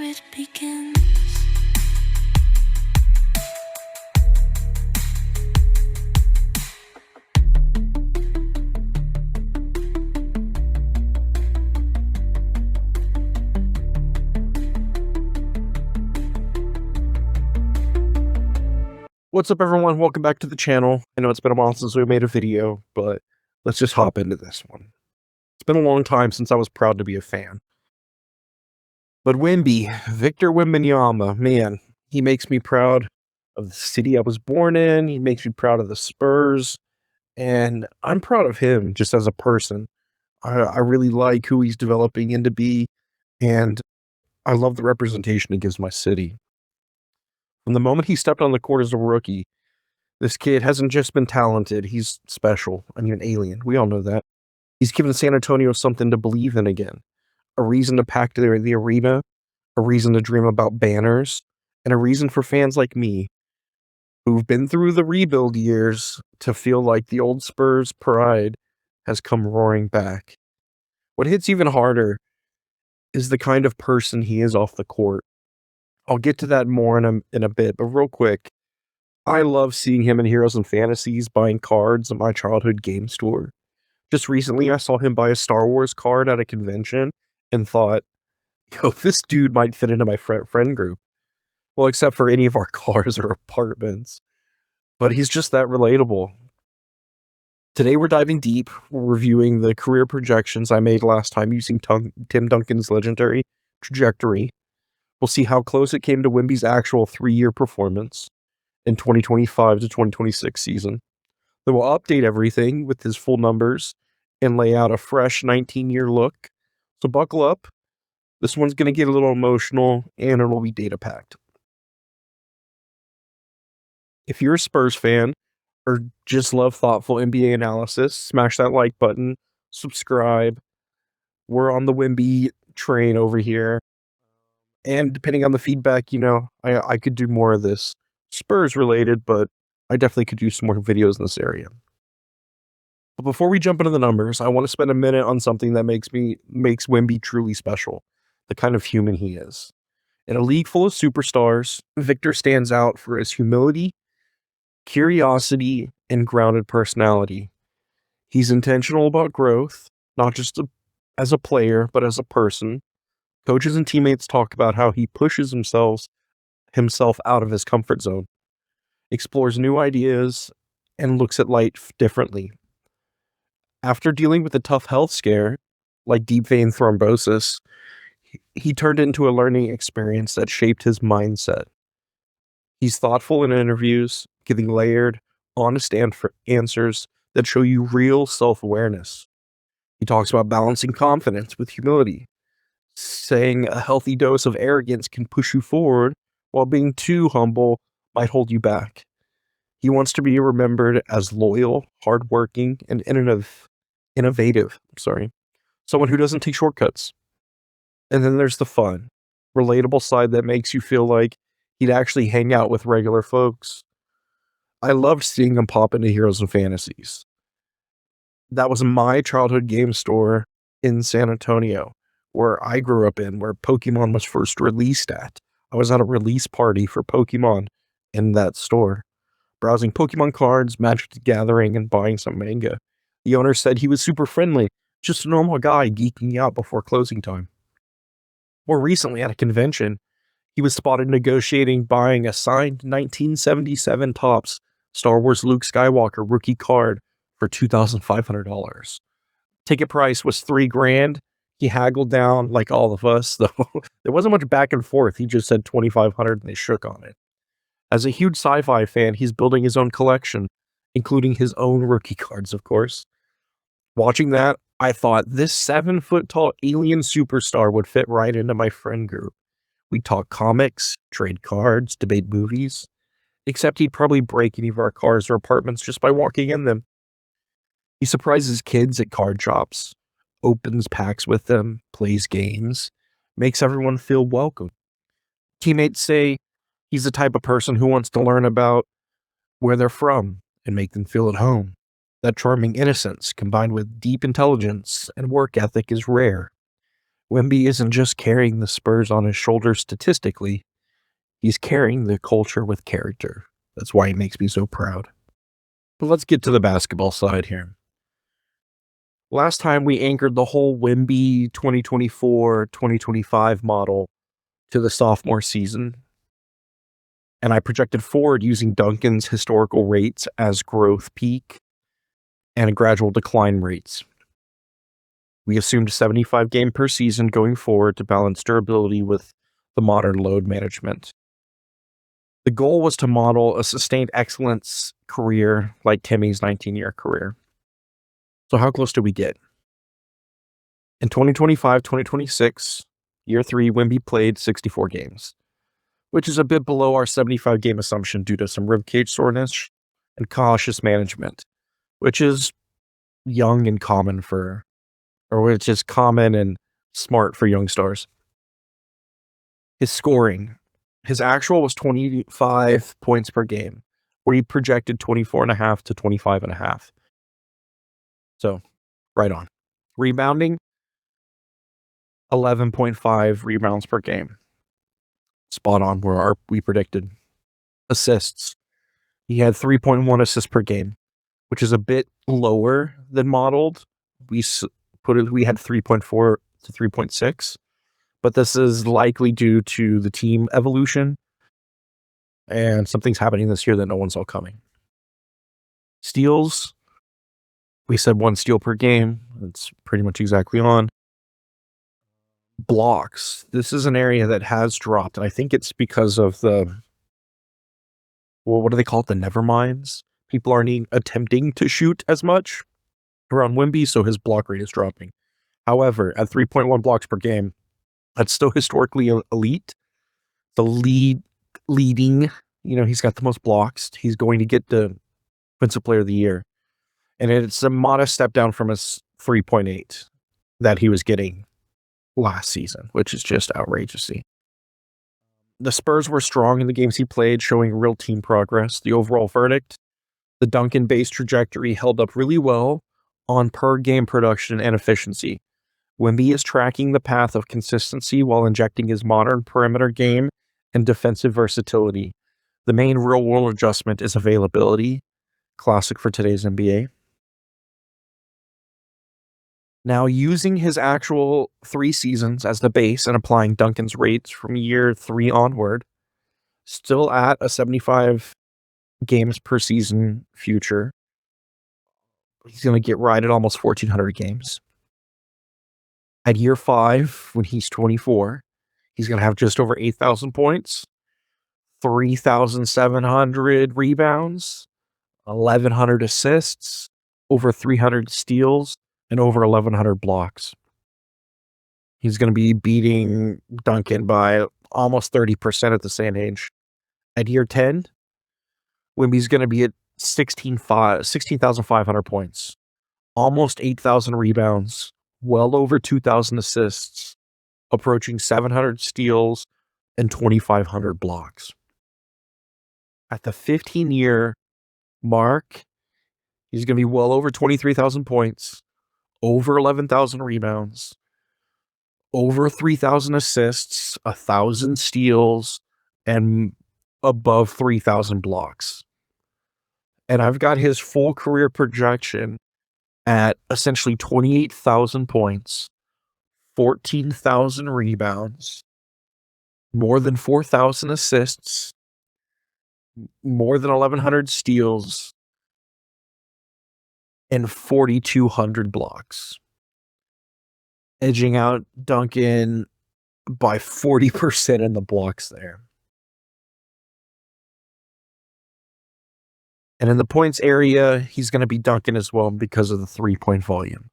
it begins. What's up, everyone? Welcome back to the channel. I know it's been a while since we made a video, but let's just hop into this one. It's been a long time since I was proud to be a fan. But Wemby, Victor Wembanyama, man, he makes me proud of the city I was born in. He makes me proud of the Spurs, and I'm proud of him just as a person. I really like who he's developing into be, and I love the representation he gives my city. From the moment he stepped on the court as a rookie, this kid hasn't just been talented, he's special. I mean, an alien. We all know that. He's given San Antonio something to believe in again. A reason to pack the arena, a reason to dream about banners, and a reason for fans like me, who've been through the rebuild years, to feel like the old Spurs pride has come roaring back. What hits even harder is the kind of person he is off the court. I'll get to that more in a bit, but real quick, I love seeing him in Heroes and Fantasies buying cards at my childhood game store. Just recently, I saw him buy a Star Wars card at a convention and thought, yo, this dude might fit into my friend group. Well, except for any of our cars or apartments. But he's just that relatable. Today, we're diving deep. We're reviewing the career projections I made last time using Tim Duncan's legendary trajectory. We'll see how close it came to Wemby's actual 3-year performance in 2025 to 2026 season. Then we'll update everything with his full numbers and lay out a fresh 19-year look. So buckle up. This one's going to get a little emotional, and it'll be data-packed. If you're a Spurs fan or just love thoughtful NBA analysis, smash that like button, subscribe. We're on the Wemby train over here. And depending on the feedback, I could do more of this Spurs related, but I definitely could do some more videos in this area. But before we jump into the numbers, I want to spend a minute on something that makes Wemby truly special, the kind of human he is. In a league full of superstars, Victor stands out for his humility, curiosity, and grounded personality. He's intentional about growth, not just as a player, but as a person. Coaches and teammates talk about how he pushes himself out of his comfort zone, explores new ideas, and looks at life differently. After dealing with a tough health scare, like deep vein thrombosis, he turned it into a learning experience that shaped his mindset. He's thoughtful in interviews, giving layered, honest answers that show you real self-awareness. He talks about balancing confidence with humility, saying a healthy dose of arrogance can push you forward, while being too humble might hold you back. He wants to be remembered as loyal, hardworking, and innovative. Someone who doesn't take shortcuts. And then there's the fun, relatable side that makes you feel like he'd actually hang out with regular folks. I loved seeing him pop into Heroes and Fantasies. That was my childhood game store in San Antonio, where I grew up in, where Pokémon was first released at. I was at a release party for Pokémon in that store, browsing Pokémon cards, Magic the Gathering, and buying some manga. The owner said he was super friendly, just a normal guy geeking out before closing time. More recently, at a convention, he was spotted negotiating buying a signed 1977 Topps Star Wars Luke Skywalker rookie card for $2,500. Ticket price was $3,000. He haggled down like all of us, though. There wasn't much back and forth. He just said $2,500 and they shook on it. As a huge sci-fi fan, he's building his own collection, including his own rookie cards, of course. Watching that, I thought this 7-foot-tall alien superstar would fit right into my friend group. We'd talk comics, trade cards, debate movies, except he'd probably break any of our cars or apartments just by walking in them. He surprises kids at card shops, opens packs with them, plays games, makes everyone feel welcome. Teammates say he's the type of person who wants to learn about where they're from and make them feel at home. That charming innocence, combined with deep intelligence and work ethic, is rare. Wemby isn't just carrying the Spurs on his shoulders statistically, he's carrying the culture with character. That's why he makes me so proud. But let's get to the basketball side here. Last time we anchored the whole Wemby 2024-2025 model to the sophomore season, and I projected forward using Duncan's historical rates as growth peak and gradual decline rates. We assumed 75 game per season going forward to balance durability with the modern load management. The goal was to model a sustained excellence career like Timmy's 19-year career. So how close did we get? In 2025-2026, year 3, Wemby played 64 games, which is a bit below our 75 game assumption due to some ribcage soreness and cautious management, which is young and common which is common and smart for young stars. His scoring. His actual was 25 points per game, where he projected 24.5 to 25.5. So, right on. Rebounding, 11.5 rebounds per game. Spot on where we predicted. Assists. He had 3.1 assists per game, which is a bit lower than modeled. We had 3.4 to 3.6, but this is likely due to the team evolution and something's happening this year that no one saw coming. Steals, we said 1 steal per game. That's pretty much exactly on. Blocks, this is an area that has dropped, and I think it's because of what do they call it? The neverminds. People aren't attempting to shoot as much around Wemby, so his block rate is dropping. However, at 3.1 blocks per game, that's still historically elite. The leading, he's got the most blocks. He's going to get the Defensive Player of the Year. And it's a modest step down from his 3.8 that he was getting last season, which is just outrageous. The Spurs were strong in the games he played, showing real team progress. The overall verdict, the Duncan-based trajectory held up really well on per-game production and efficiency. Wemby is tracking the path of consistency while injecting his modern perimeter game and defensive versatility. The main real-world adjustment is availability, classic for today's NBA. Now, using his actual 3 seasons as the base and applying Duncan's rates from year 3 onward, still at a 75 games per season future. He's going to get right at almost 1,400 games. At year 5, when he's 24, he's going to have just over 8,000 points, 3,700 rebounds, 1,100 assists, over 300 steals, and over 1,100 blocks. He's going to be beating Duncan by almost 30% at the same age. At year 10, Wemby's going to be at 16,500 points, almost 8,000 rebounds, well over 2,000 assists, approaching 700 steals, and 2,500 blocks. At the 15-year mark, he's going to be well over 23,000 points, over 11,000 rebounds, over 3,000 assists, 1,000 steals, and above 3,000 blocks. And I've got his full career projection at essentially 28,000 points, 14,000 rebounds, more than 4,000 assists, more than 1,100 steals, and 4,200 blocks. Edging out Duncan by 40% in the blocks there. And in the points area, he's going to be Duncan as well because of the 3-point volume.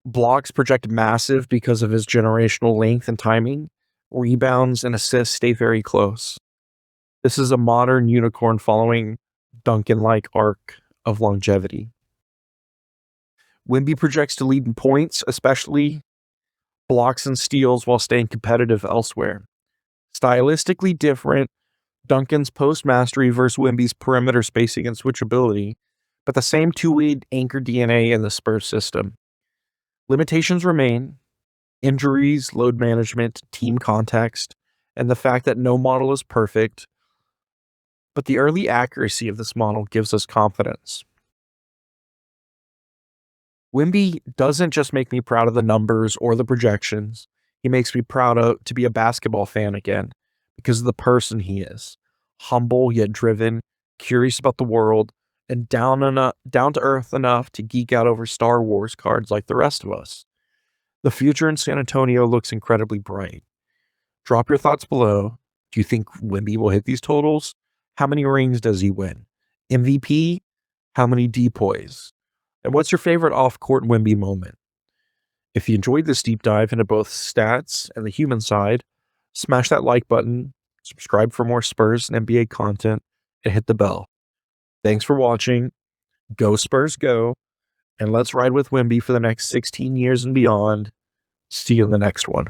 Blocks project massive because of his generational length and timing. Rebounds and assists stay very close. This is a modern unicorn following Duncan-like arc of longevity. Wemby projects to lead in points, especially blocks and steals, while staying competitive elsewhere. Stylistically different, Duncan's post-mastery versus Wemby's perimeter spacing and switchability, but the same two-way anchor DNA in the Spurs system. Limitations remain. Injuries, load management, team context, and the fact that no model is perfect, but the early accuracy of this model gives us confidence. Wemby doesn't just make me proud of the numbers or the projections. He makes me to be a basketball fan again because of the person he is. Humble yet driven, curious about the world, and down to earth enough to geek out over Star Wars cards like the rest of us. The future in San Antonio looks incredibly bright. Drop your thoughts below. Do you think Wemby will hit these totals? How many rings does he win? MVP? How many depoys? And what's your favorite off-court Wemby moment? If you enjoyed this deep dive into both stats and the human side, smash that like button, subscribe for more Spurs and NBA content, and hit the bell. Thanks for watching. Go Spurs, go. And let's ride with Wemby for the next 16 years and beyond. See you in the next one.